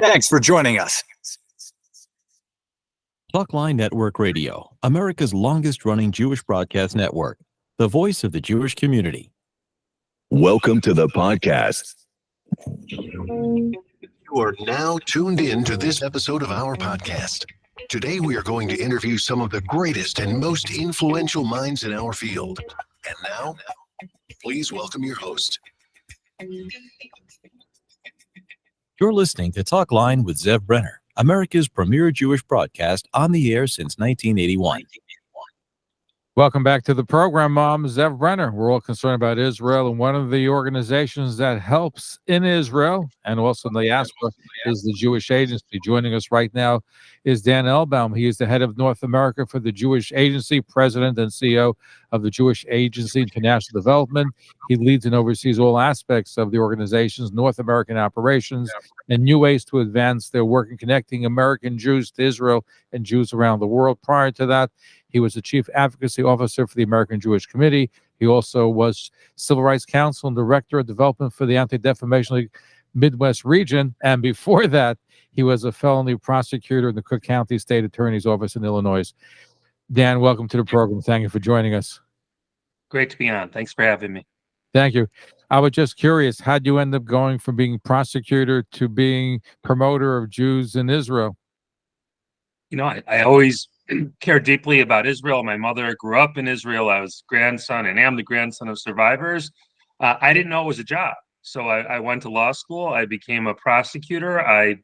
Thanks for joining us. Talkline Network Radio, America's longest-running Jewish broadcast network, the voice of the Jewish community. Welcome to the podcast. You are now tuned in to this episode of our podcast. Today, we are going to interview some of the greatest and most influential minds in our field. And now, please welcome your host. You're listening to Talkline with Zev Brenner, America's premier Jewish broadcast on the air since 1981. Welcome back to the program. I'm Zev Brenner. We're all concerned about Israel, and one of the organizations that helps in Israel and also in the diaspora is the Jewish Agency. Joining us right now is Dan Elbaum. He is the head of North America for the Jewish Agency, president and CEO of the Jewish Agency International Development. He leads and oversees all aspects of the organization's North American operations and new ways to advance their work in connecting American Jews to Israel and Jews around the world. Prior to that, he was the Chief Advocacy Officer for the American Jewish Committee. He also was Civil Rights Counsel and Director of Development for the Anti-Defamation League Midwest region. And before that, he was a felony prosecutor in the Cook County State Attorney's Office in Illinois. Dan, welcome to the program. Thank you for joining us. Great to be on. Thanks for having me. Thank you. I was just curious, how'd you end up going from being prosecutor to being promoter of Jews in Israel? You know, I always care deeply about Israel. My mother grew up in Israel. I was grandson and am the grandson of survivors. I didn't know it was a job. So I went to law school. I became a prosecutor. I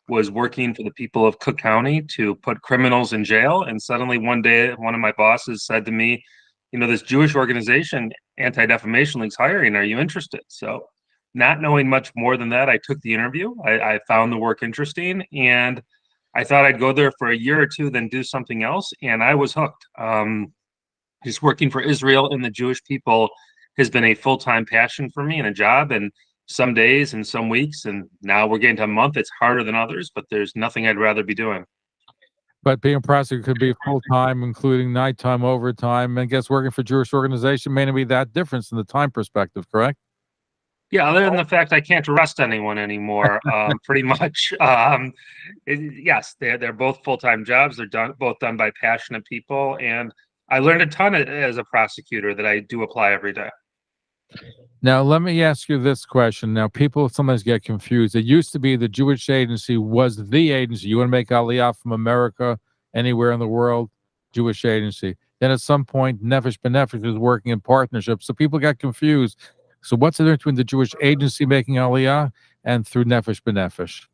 was working for the people of Cook County to put criminals in jail. And suddenly one day, one of my bosses said to me, you know, this Jewish organization, Anti-Defamation League's hiring. Are you interested? So not knowing much more than that, I took the interview. I found the work interesting, and I thought I'd go there for a year or two, then do something else, and I was hooked. Just working for Israel and the Jewish people has been a full-time passion for me and a job, and some days and some weeks, and now we're getting to a month. It's harder than others, but there's nothing I'd rather be doing. But being a prosecutor could be full-time, including nighttime, overtime, and I guess working for a Jewish organization may not be that difference in the time perspective, correct? Yeah, other than the fact I can't arrest anyone anymore, pretty much. Yes, they're both full-time jobs. They're both done by passionate people, and I learned a ton as a prosecutor that I do apply every day. Now, let me ask you this question. Now, people sometimes get confused. It used to be the Jewish Agency was the agency. You want to make Aliyah from America, anywhere in the world, Jewish Agency. Then at some point, Nefesh B'Nefesh was working in partnership, so people got confused. So what's the difference between the Jewish Agency making Aliyah and through Nefesh B'Nefesh?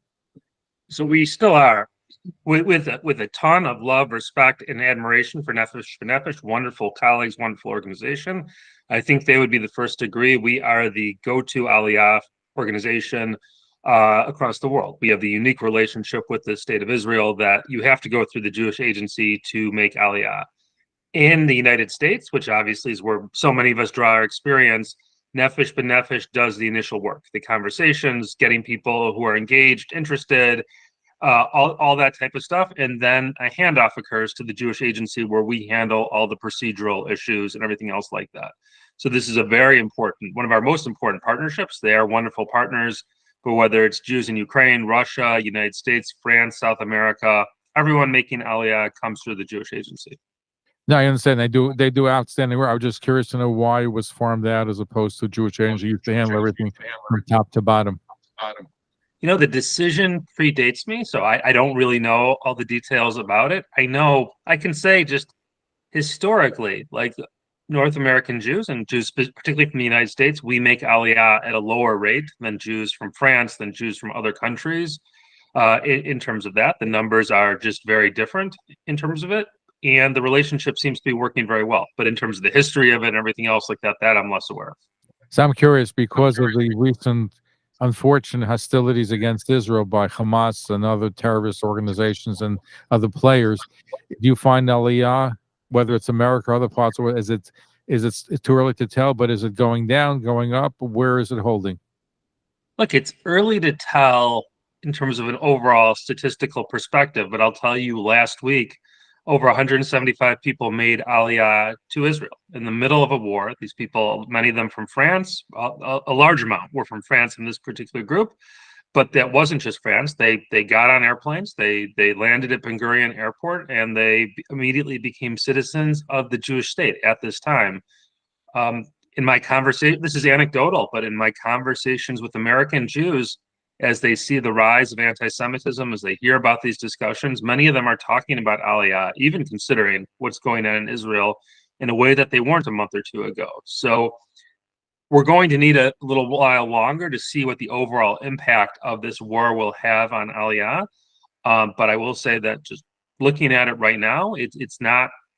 So we still are, with a ton of love, respect, and admiration for Nefesh B'Nefesh, wonderful colleagues, wonderful organization. I think they would be the first to agree. We are the go-to Aliyah organization across the world. We have the unique relationship with the state of Israel that you have to go through the Jewish Agency to make Aliyah. In the United States, which obviously is where so many of us draw our experience, Nefesh B'Nefesh does the initial work, the conversations, getting people who are engaged, interested, all that type of stuff. And then a handoff occurs to the Jewish Agency where we handle all the procedural issues and everything else like that. So this is a very important, one of our most important partnerships. They are wonderful partners, but whether it's Jews in Ukraine, Russia, United States, France, South America, everyone making Aliyah comes through the Jewish Agency. No, I understand. They do outstanding work. I was just curious to know why it was farmed out as opposed to Jewish Agency used to handle everything from top to bottom. You know, the decision predates me, so I don't really know all the details about it. I can say just historically, like North American Jews and Jews, particularly from the United States, we make Aliyah at a lower rate than Jews from France, than Jews from other countries. In terms of that, the numbers are just very different in terms of it. And the relationship seems to be working very well. But in terms of the history of it and everything else like that I'm less aware of. So I'm curious, because of the recent unfortunate hostilities against Israel by Hamas and other terrorist organizations and other players, do you find Aliyah, whether it's America or other parts, or is it too early to tell, but is it going down, going up? Where is it holding? Look, it's early to tell in terms of an overall statistical perspective, but I'll tell you last week, over 175 people made Aliyah to Israel in the middle of a war. These people, many of them from France, a large amount were from France in this particular group. But that wasn't just France. They got on airplanes. They landed at Ben Gurion Airport, and they immediately became citizens of the Jewish state at this time. In my conversation, this is anecdotal, but in my conversations with American Jews, as they see the rise of anti-Semitism, as they hear about these discussions, many of them are talking about Aliyah, even considering what's going on in Israel, in a way that they weren't a month or two ago. So we're going to need a little while longer to see what the overall impact of this war will have on Aliyah. But I will say that just looking at it right now,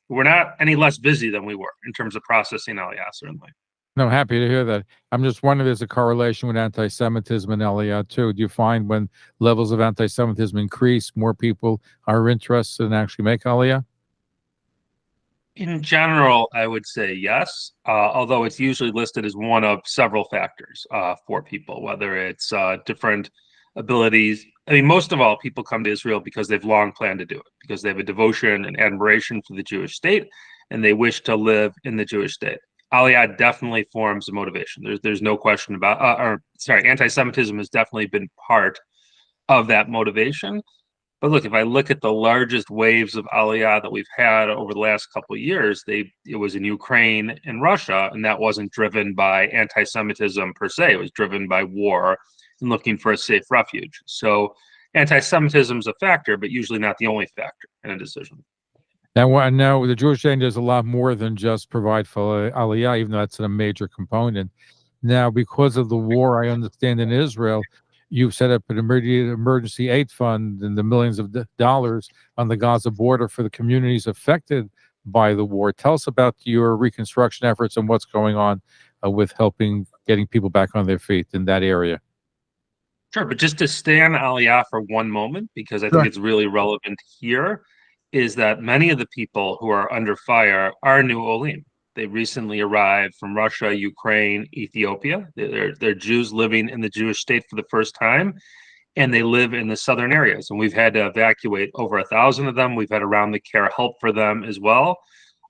we're not any less busy than we were in terms of processing Aliyah, certainly. No, happy to hear that. I'm just wondering if there's a correlation with anti-Semitism and Aliyah too. Do you find when levels of anti-Semitism increase, more people are interested in actually make Aliyah? In general, I would say yes, although it's usually listed as one of several factors for people, whether it's different abilities. I mean, most of all, people come to Israel because they've long planned to do it, because they have a devotion and admiration for the Jewish state, and they wish to live in the Jewish state. Aliyah definitely forms a motivation. There's no question about, anti-Semitism has definitely been part of that motivation. But look, if I look at the largest waves of Aliyah that we've had over the last couple of years, it was in Ukraine and Russia, and that wasn't driven by anti-Semitism per se. It was driven by war and looking for a safe refuge. So anti-Semitism is a factor, but usually not the only factor in a decision. Now the Jewish Aid does a lot more than just provide for Aliyah, even though that's a major component. Now, because of the war, I understand in Israel, you've set up an emergency aid fund and the millions of dollars on the Gaza border for the communities affected by the war. Tell us about your reconstruction efforts and what's going on with getting people back on their feet in that area. Sure, but just to stay on Aliyah for one moment, because I think it's really relevant here, is that many of the people who are under fire are new Olim. They recently arrived from Russia, Ukraine, Ethiopia. They're Jews living in the Jewish state for the first time, and they live in the southern areas. And we've had to evacuate over 1,000 of them. We've had around the care help for them as well.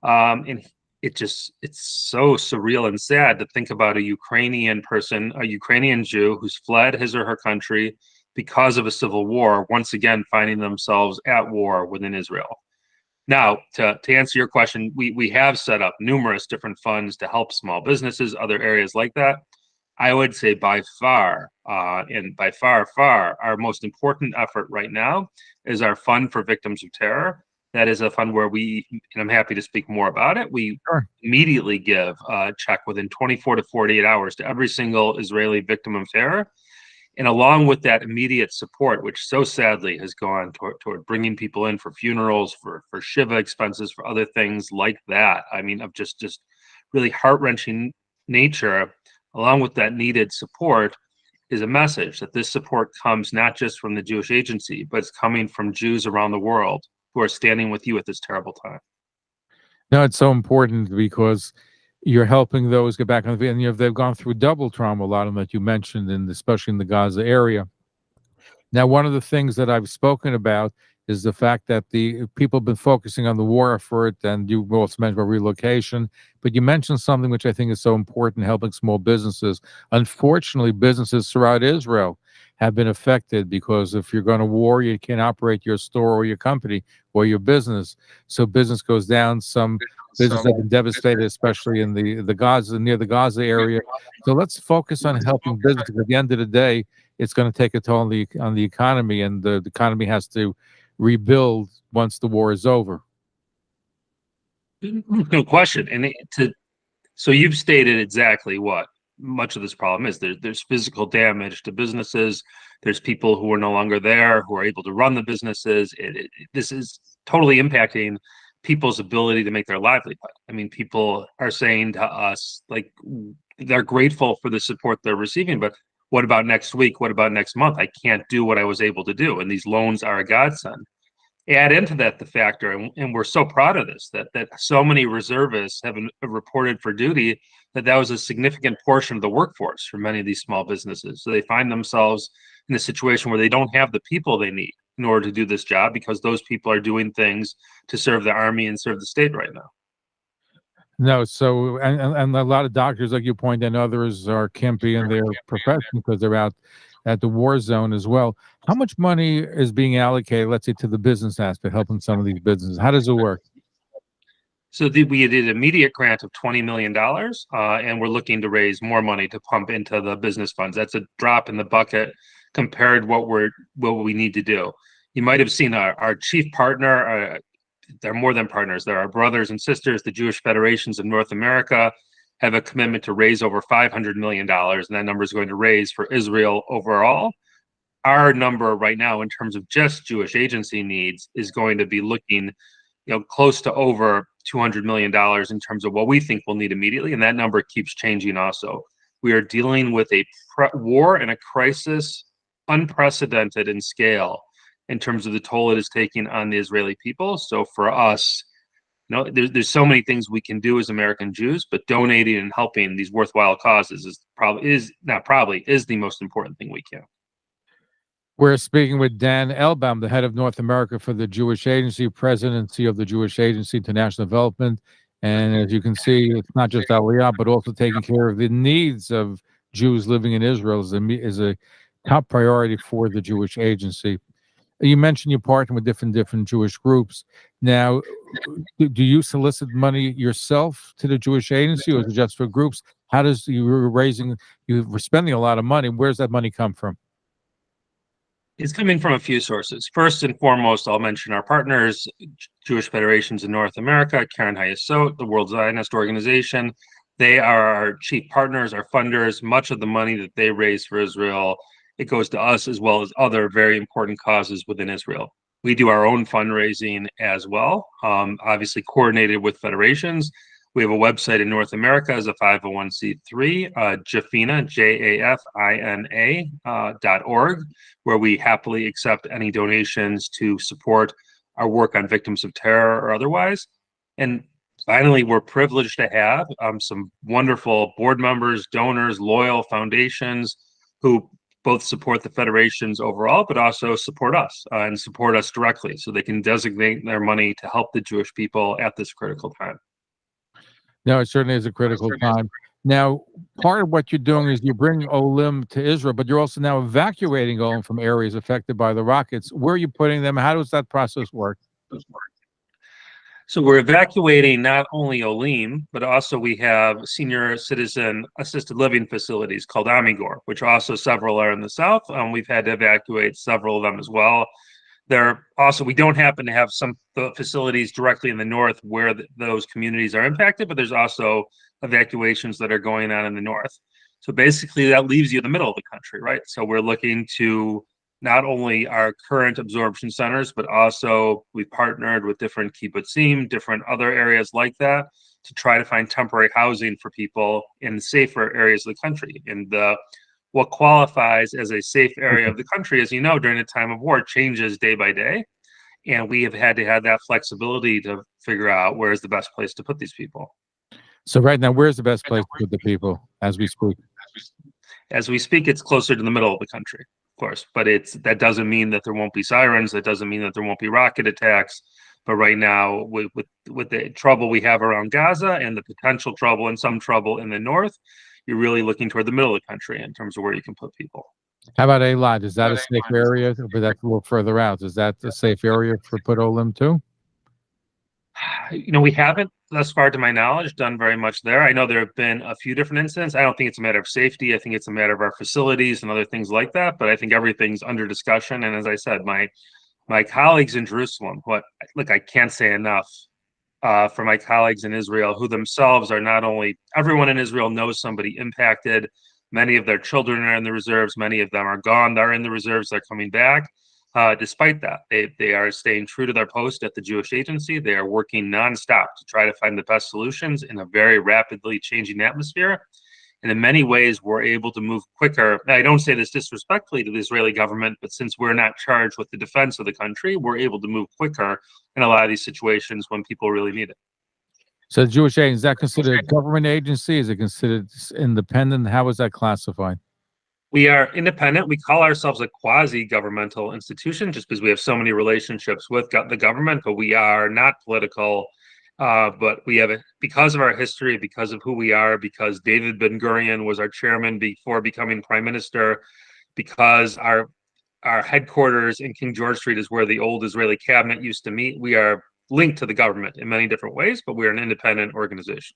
And it's so surreal and sad to think about a Ukrainian person, a Ukrainian Jew who's fled his or her country because of a civil war, once again finding themselves at war within Israel. Now, to answer your question, we have set up numerous different funds to help small businesses, other areas like that. I would say by far, our most important effort right now is our fund for victims of terror. That is a fund where and I'm happy to speak more about it, we immediately give a check within 24 to 48 hours to every single Israeli victim of terror. And along with that immediate support, which so sadly has gone toward bringing people in for funerals, for Shiva expenses, for other things like that. I mean, of just really heart-wrenching nature, along with that needed support, is a message that this support comes not just from the Jewish Agency, but it's coming from Jews around the world who are standing with you at this terrible time. No, it's so important because you're helping those get back on the feet, and they've gone through double trauma, a lot of them that you mentioned, and especially in the Gaza area. Now, one of the things that I've spoken about is the fact that the people have been focusing on the war effort, and you also mentioned about relocation, but you mentioned something which I think is so important, helping small businesses. Unfortunately, businesses throughout Israel have been affected because if you're going to war, you can't operate your store or your company or your business. So business goes down. Some businesses have been devastated, especially in the Gaza, near the Gaza area. So let's focus on helping business. At the end of the day, it's going to take a toll on the economy, and the economy has to rebuild once the war is over. No question. And so you've stated exactly what much of this problem is. There's physical damage to businesses. There's people who are no longer there, who are able to run the businesses. This is totally impacting people's ability to make their livelihood. I mean, people are saying to us, like, they're grateful for the support they're receiving, but what about next week? What about next month? I can't do what I was able to do. And these loans are a godsend. Add into that the factor, and we're so proud of this, that so many reservists have reported for duty, that was a significant portion of the workforce for many of these small businesses. So they find themselves in a situation where they don't have the people they need in order to do this job, because those people are doing things to serve the army and serve the state right now. No, so and a lot of doctors, like you point, and others are campy in their profession because they're out at the war zone as well. How much money is being allocated, let's say, to the business aspect, helping some of these businesses? How does it work? So we did an immediate grant of $20 million, and we're looking to raise more money to pump into the business funds. That's a drop in the bucket compared to what we need to do. You might have seen our chief partner. They're more than partners. They're our brothers and sisters. The Jewish Federations of North America have a commitment to raise over $500 million, and that number is going to raise for Israel overall. Our number right now, in terms of just Jewish agency needs, is going to be looking, close to over $200 million in terms of what we think we'll need immediately, and that number keeps changing also. We are dealing with a war and a crisis unprecedented in scale in terms of the toll it is taking on the Israeli people. So for us, there's so many things we can do as American Jews, but donating and helping these worthwhile causes is the most important thing we can. We're speaking with Dan Elbaum, the head of North America for the Jewish Agency, presidency of the Jewish Agency International Development. And as you can see, it's not just Aliyah, but also taking care of the needs of Jews living in Israel is a top priority for the Jewish Agency. You mentioned you partner with different Jewish groups. Now, do you solicit money yourself to the Jewish Agency, or is it just for groups? How does you're spending a lot of money? Where's that money come from? It's coming from a few sources. First and foremost, I'll mention our partners, Jewish Federations in North America, Karen Hayasot, the World Zionist Organization. They are our chief partners, our funders. Much of the money that they raise for Israel, it goes to us as well as other very important causes within Israel. We do our own fundraising as well, obviously coordinated with federations. We have a website in North America as a 501c3, Jafina, JAFINA.org, where we happily accept any donations to support our work on victims of terror or otherwise. And finally, we're privileged to have some wonderful board members, donors, loyal foundations who both support the federations overall, but also support us and support us directly so they can designate their money to help the Jewish people at this critical time. No, it certainly is a critical time. Now, part of what you're doing is you bring Olim to Israel, but you're also now evacuating Olim from areas affected by the rockets. Where are you putting them? How does that process work? So we're evacuating not only Olim, but also we have senior citizen assisted living facilities called Amigor, which also several are in the south. We've had to evacuate several of them as well. We don't happen to have some facilities directly in the north where those communities are impacted, but there's also evacuations that are going on in the north. So basically that leaves you in the middle of the country, right? So we're looking to not only our current absorption centers, but also we've partnered with different kibbutzim, different other areas like that to try to find temporary housing for people in safer areas of the country. And what qualifies as a safe area of the country, as you know, during a time of war changes day by day. And we have had to have that flexibility to figure out where's the best place to put these people. So right now, where's the best place to put the people as we speak? As we speak, it's closer to the middle of the country, of course, but that doesn't mean that there won't be sirens. That doesn't mean that there won't be rocket attacks. But right now, with the trouble we have around Gaza and the potential trouble and some trouble in the north, you're really looking toward the middle of the country in terms of where you can put people. How about Eilat? Is that a safe area? But that's a little further out. Is that a safe area for put Olim too? We haven't, thus far to my knowledge, done very much there. I know there have been a few different incidents. I don't think it's a matter of safety. I think it's a matter of our facilities and other things like that. But I think everything's under discussion. And as I said, my colleagues in Jerusalem, I can't say enough for my colleagues in Israel, who themselves are not only, everyone in Israel knows somebody impacted. Many of their children are in the reserves. Many of them are gone. They're in the reserves. They're coming back. Despite that, they are staying true to their post at the Jewish Agency. They are working nonstop to try to find the best solutions in a very rapidly changing atmosphere. And in many ways, we're able to move quicker. Now, I don't say this disrespectfully to the Israeli government, but since we're not charged with the defense of the country, we're able to move quicker in a lot of these situations when people really need it. So the Jewish Agency, is that considered a government agency? Is it considered independent? How is that classified? We are independent. We call ourselves a quasi-governmental institution just because we have so many relationships with the government, but we are not political. But we have, because of our history, because of who we are, because David Ben-Gurion was our chairman before becoming prime minister, because our headquarters in King George Street is where the old Israeli cabinet used to meet. We are linked to the government in many different ways, but we're an independent organization.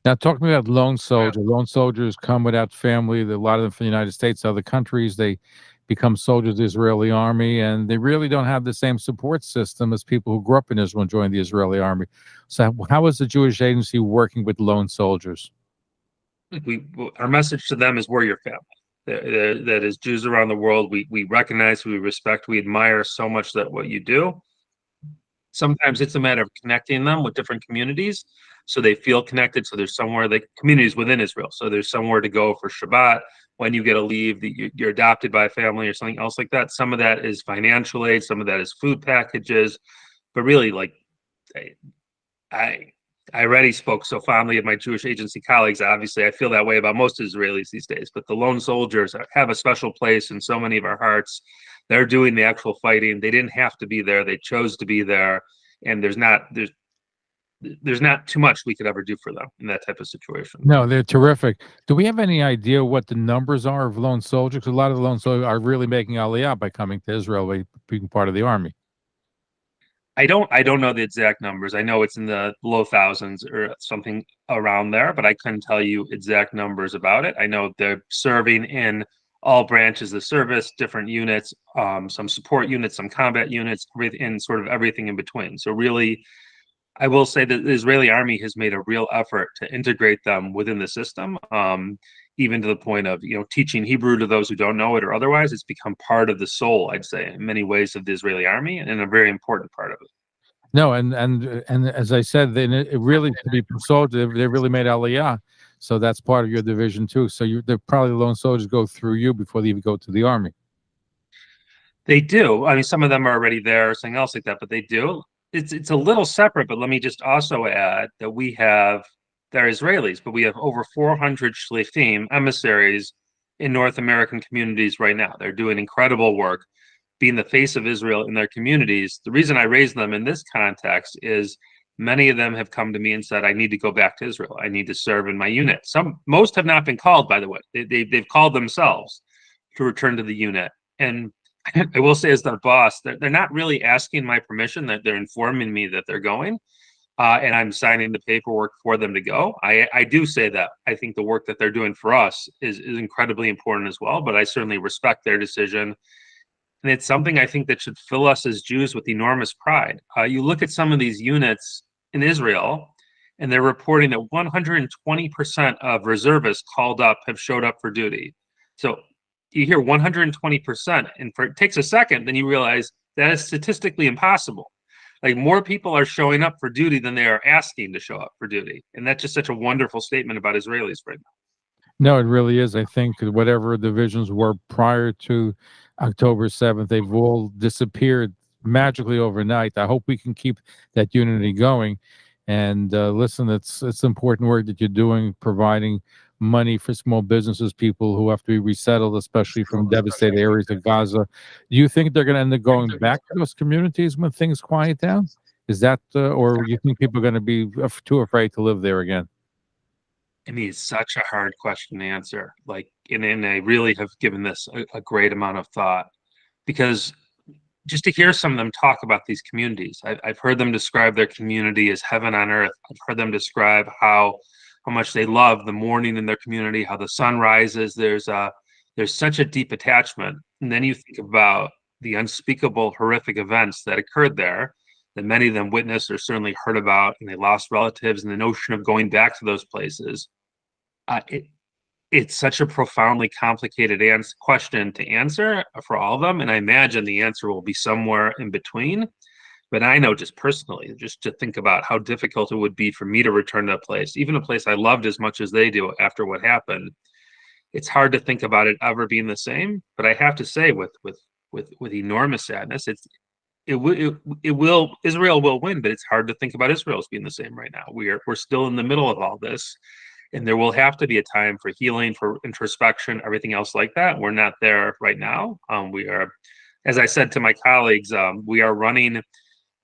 Now, talk to me about lone soldier. Lone soldiers come without family. A lot of them from the United States, other countries, they become soldiers of the Israeli army, and they really don't have the same support system as people who grew up in Israel and joined the Israeli army. So how is the Jewish Agency working with lone soldiers? Our message to them is we're your family. That is Jews around the world. We recognize, we respect, we admire so much that what you do. Sometimes it's a matter of connecting them with different communities so they feel connected. So there's somewhere, the communities within Israel. So there's somewhere to go for Shabbat when you get a leave, that you're adopted by a family or something else like that. Some of that is financial aid, some of that is food packages, but really, like, I already spoke so fondly of my Jewish agency colleagues. Obviously, I feel that way about most Israelis these days, but the lone soldiers have a special place in so many of our hearts. They're doing the actual fighting. They didn't have to be there. They chose to be there. And there's not too much we could ever do for them in that type of situation. No, they're terrific. Do we have any idea what the numbers are of lone soldiers? 'Cause a lot of the lone soldiers are really making aliyah by coming to Israel, by being part of the army. I don't know the exact numbers. I know it's in the low thousands or something around there, but I couldn't tell you exact numbers about it. I know they're serving in all branches of service, different units, some support units, some combat units, and sort of everything in between. So really, I will say that the Israeli army has made a real effort to integrate them within the system, even to the point of, teaching Hebrew to those who don't know it or otherwise. It's become part of the soul, I'd say, in many ways of the Israeli army, and a very important part of it. No, and as I said, it really, to be soldier, they really made aliyah. So that's part of your division too. So they're probably the lone soldiers go through you before they even go to the army. They do. I mean, some of them are already there or something else like that, but they do. It's a little separate, but let me just also add that they're Israelis, but we have over 400 shlichim, emissaries, in North American communities right now. They're doing incredible work, being the face of Israel in their communities. The reason I raise them in this context is many of them have come to me and said, I need to go back to Israel. I need to serve in my unit. Most have not been called, by the way. They've called themselves to return to the unit. And I will say, as their boss, they're not really asking my permission. That they're informing me that they're going, and I'm signing the paperwork for them to go. I do say that I think the work that they're doing for us is incredibly important as well. But I certainly respect their decision, and it's something I think that should fill us as Jews with enormous pride. You look at some of these units in Israel, and they're reporting that 120% of reservists called up have showed up for duty. So you hear 120%, and it takes a second, then you realize that is statistically impossible. Like, more people are showing up for duty than they are asking to show up for duty. And that's just such a wonderful statement about Israelis right now. No, it really is. I think whatever divisions were prior to October 7th, they've all disappeared magically overnight. I hope we can keep that unity going. And listen, it's important work that you're doing, providing money for small businesses, people who have to be resettled, especially from devastated areas of Gaza. Do you think they're going to end up going back to those communities when things quiet down? Is that, or you think people are going to be too afraid to live there again? I mean, it's such a hard question to answer. Like, and I really have given this a great amount of thought, because just to hear some of them talk about these communities, I've heard them describe their community as heaven on earth. I've heard them describe how much they love the morning in their community, how the sun rises. There's such a deep attachment. And then you think about the unspeakable, horrific events that occurred there, that many of them witnessed or certainly heard about, and they lost relatives, and the notion of going back to those places. It's such a profoundly complicated question to answer for all of them. And I imagine the answer will be somewhere in between. But I know, just personally, just to think about how difficult it would be for me to return to a place, even a place I loved as much as they do after what happened. It's hard to think about it ever being the same. But I have to say, with enormous sadness, Israel will win, but it's hard to think about Israel as being the same right now. We're still in the middle of all this, and there will have to be a time for healing, for introspection, everything else like that. We're not there right now. We are, as I said to my colleagues, we are running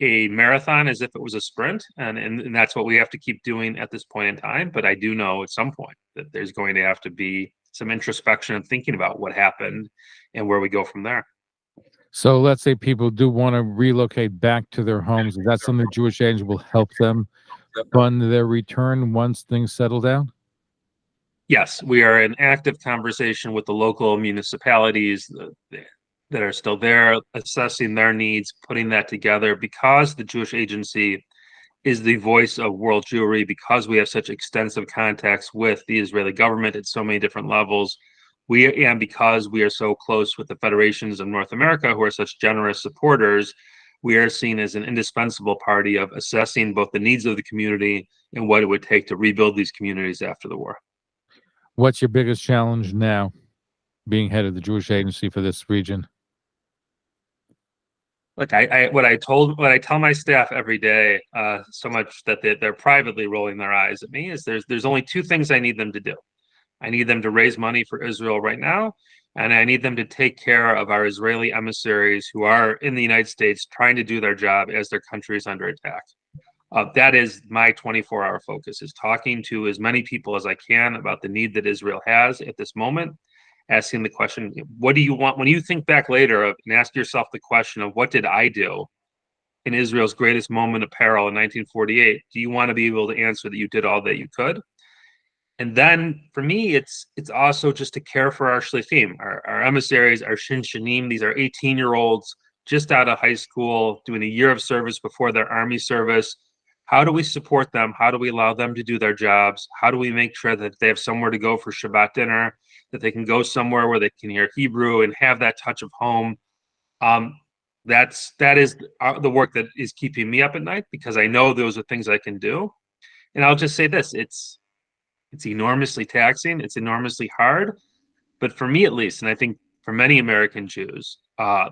a marathon as if it was a sprint, and that's what we have to keep doing at this point in time. But I do know at some point that there's going to have to be some introspection and thinking about what happened and where we go from there. So let's say people do want to relocate back to their homes. Is that something the Jewish Agency will help them fund their return once things settle down? Yes, we are in active conversation with the local municipalities that are still there, assessing their needs, putting that together. Because the Jewish Agency is the voice of world Jewry, because we have such extensive contacts with the Israeli government at so many different levels, and because we are so close with the federations of North America, who are such generous supporters, we are seen as an indispensable party of assessing both the needs of the community and what it would take to rebuild these communities after the war. What's your biggest challenge now, being head of the Jewish Agency for this region? Look, what I tell my staff every day, so much that they're privately rolling their eyes at me, is there's only two things I need them to do. I need them to raise money for Israel right now, and I need them to take care of our Israeli emissaries who are in the United States trying to do their job as their country is under attack. That is my 24-hour focus, is talking to as many people as I can about the need that Israel has at this moment, asking the question, what do you want? When you think back later and ask yourself the question of what did I do in Israel's greatest moment of peril in 1948, do you want to be able to answer that you did all that you could? And then for me, it's also just to care for our shlichim, our emissaries, our shinshanim. These are 18-year-olds just out of high school, doing a year of service before their army service. How do we support them? How do we allow them to do their jobs? How do we make sure that they have somewhere to go for Shabbat dinner, that they can go somewhere where they can hear Hebrew and have that touch of home? That is the work that is keeping me up at night, because I know those are things I can do. And I'll just say this, it's enormously taxing. It's enormously hard. But for me, at least, and I think for many American Jews,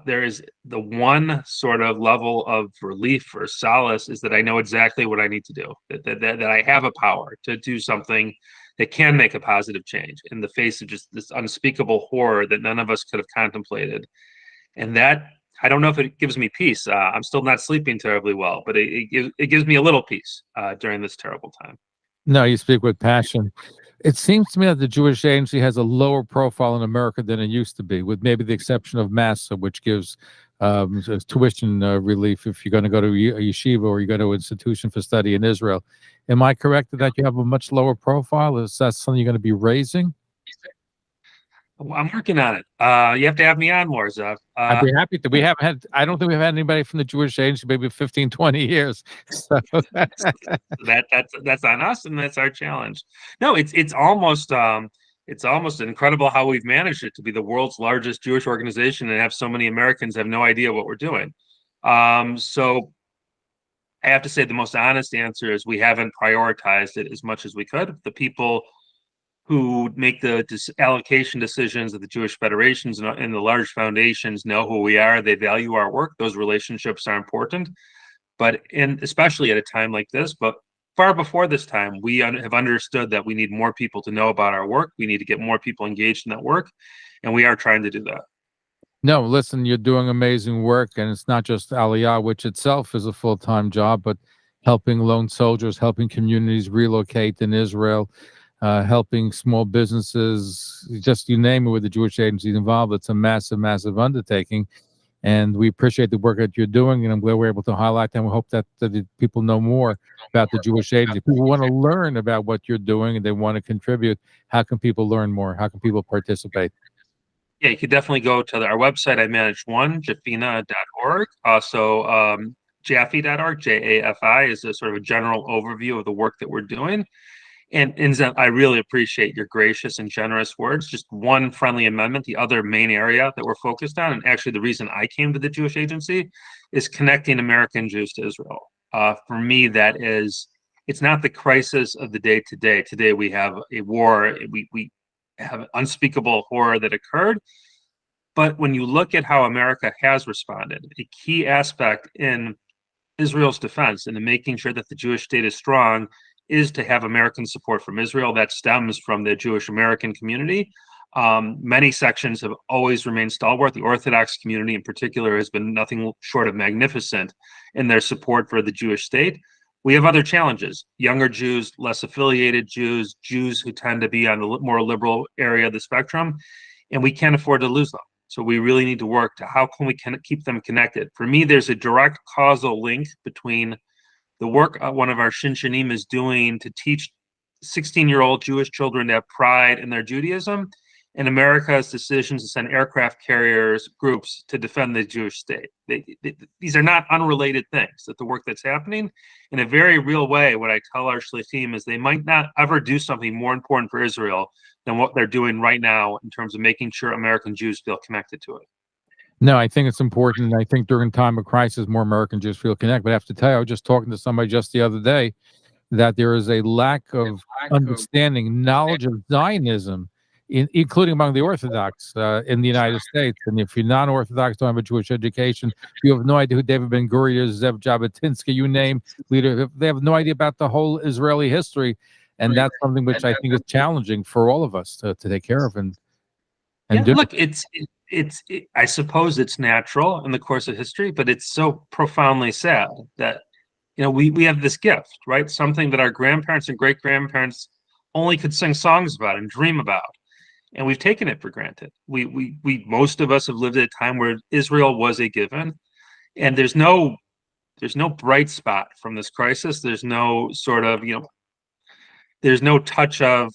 there is the one sort of level of relief or solace is that I know exactly what I need to do, that I have a power to do something that can make a positive change in the face of just this unspeakable horror that none of us could have contemplated. And that, I don't know if it gives me peace. I'm still not sleeping terribly well, but it gives me a little peace during this terrible time. No, you speak with passion. It seems to me that the Jewish Agency has a lower profile in America than it used to be, with maybe the exception of MASA, which gives tuition relief if you're going to go to a yeshiva or you go to an institution for study in Israel. Am I correct that you have a much lower profile? Is that something you're going to be raising? I'm working on it. You have to have me on more, Zev. I'd be happy to. I don't think we've had anybody from the Jewish Agency maybe 15, 20 years. So. that's on us, and that's our challenge. No, it's almost incredible how we've managed it to be the world's largest Jewish organization and have so many Americans have no idea what we're doing. So I have to say the most honest answer is we haven't prioritized it as much as we could. The people who make the allocation decisions of the Jewish federations and the large foundations know who we are. They value our work. Those relationships are important. But especially at a time like this, but far before this time, we have understood that we need more people to know about our work. We need to get more people engaged in that work. And we are trying to do that. No, listen, you're doing amazing work. And it's not just Aliyah, which itself is a full-time job, but helping lone soldiers, helping communities relocate in Israel, helping small businesses, just you name it, with the Jewish Agency involved. It's a massive, massive undertaking. And we appreciate the work that you're doing, and I'm glad we're able to highlight them. We hope that the people know more about the Jewish Agency. If people want to learn about what you're doing and they want to contribute, how can people learn more? How can people participate? Yeah, you could definitely go to our website. I manage one, jafina.org. Also, Jaffe.org, Jafi, is a sort of a general overview of the work that we're doing. And I really appreciate your gracious and generous words. Just one friendly amendment. The other main area that we're focused on, and actually the reason I came to the Jewish Agency, is connecting American Jews to Israel. For me, it's not the crisis of the day today. Today we have a war. We have an unspeakable horror that occurred. But when you look at how America has responded, a key aspect in Israel's defense and in making sure that the Jewish state is strong is to have American support from Israel. That stems from the Jewish American community. Many sections have always remained stalwart. The Orthodox community in particular has been nothing short of magnificent in their support for the Jewish state. We have other challenges: younger Jews, less affiliated Jews, Jews who tend to be on the more liberal area of the spectrum, and we can't afford to lose them. So we really need to work to how can we keep them connected. For me, there's a direct causal link between the work one of our Shinshanim is doing to teach 16-year-old Jewish children to have pride in their Judaism, and America's decisions to send aircraft carriers groups to defend the Jewish state. These are not unrelated things. That the work that's happening in a very real way, what I tell our shlichim is they might not ever do something more important for Israel than what they're doing right now in terms of making sure American Jews feel connected to it. No, I think it's important. I think during time of crisis, more American Jews feel connected. But I have to tell you, I was just talking to somebody just the other day that there is a lack of understanding, knowledge of Zionism, including among the Orthodox in the United States. And if you're non-Orthodox, don't have a Jewish education, you have no idea who David Ben-Gurion is, Zev Jabotinsky, you name leader. They have no idea about the whole Israeli history. And that's something which I think is challenging for all of us to take care of. And do. Look, I suppose it's natural in the course of history, but it's so profoundly sad that, we have this gift, right? Something that our grandparents and great-grandparents only could sing songs about and dream about. And we've taken it for granted. We most of us have lived at a time where Israel was a given, and there's no bright spot from this crisis. There's no sort of, there's no touch of,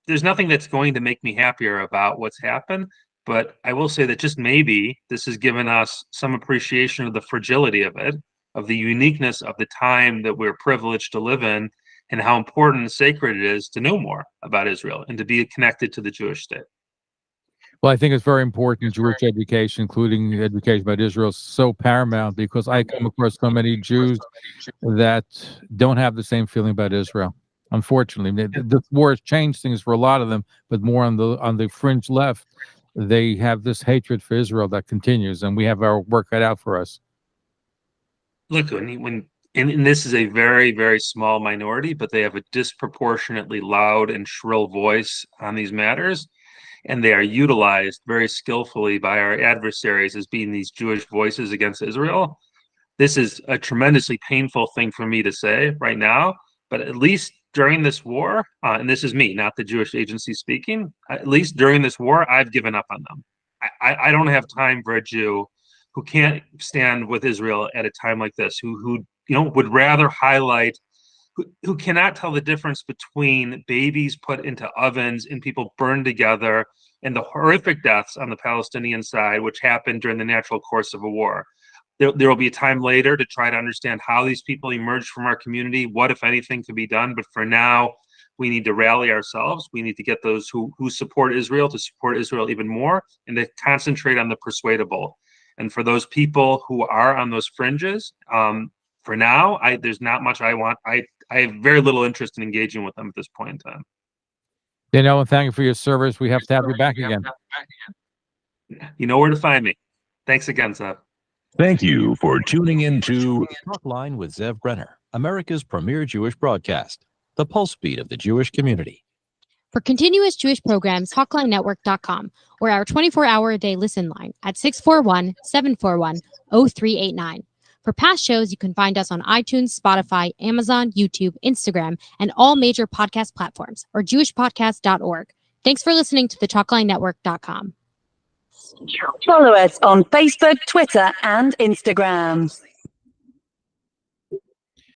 there's nothing that's going to make me happier about what's happened. But I will say that just maybe this has given us some appreciation of the fragility of it, of the uniqueness of the time that we're privileged to live in, and how important and sacred it is to know more about Israel and to be connected to the Jewish state. Well, I think it's very important. Jewish education, including education about Israel, is so paramount because I come across so many Jews that don't have the same feeling about Israel. Unfortunately, the war has changed things for a lot of them, but more on the fringe left, they have this hatred for Israel that continues, and we have our work cut out for us. Look, and this is a very, very small minority, but they have a disproportionately loud and shrill voice on these matters, and they are utilized very skillfully by our adversaries as being these Jewish voices against Israel. This is a tremendously painful thing for me to say right now, but at least during this war, and this is me, not the Jewish Agency speaking, at least during this war, I've given up on them. I don't have time for a Jew who can't stand with Israel at a time like this, who would rather highlight, who cannot tell the difference between babies put into ovens and people burned together and the horrific deaths on the Palestinian side, which happened during the natural course of a war. There will be a time later to try to understand how these people emerged from our community, what, if anything, can be done. But for now, we need to rally ourselves. We need to get those who support Israel to support Israel even more and to concentrate on the persuadable. And for those people who are on those fringes, for now, there's not much I want. I have very little interest in engaging with them at this point in time. Daniel, and thank you for your service. We have to have you back again. You know where to find me. Thanks again, Zev. Thank you for tuning in to Talkline with Zev Brenner, America's premier Jewish broadcast, the pulse beat of the Jewish community. For continuous Jewish programs, TalklineNetwork.com, or our 24-hour-a-day listen line at 641-741-0389. For past shows, you can find us on iTunes, Spotify, Amazon, YouTube, Instagram, and all major podcast platforms, or jewishpodcast.org. Thanks for listening to the TalklineNetwork.com. Follow us on Facebook, Twitter, and Instagram.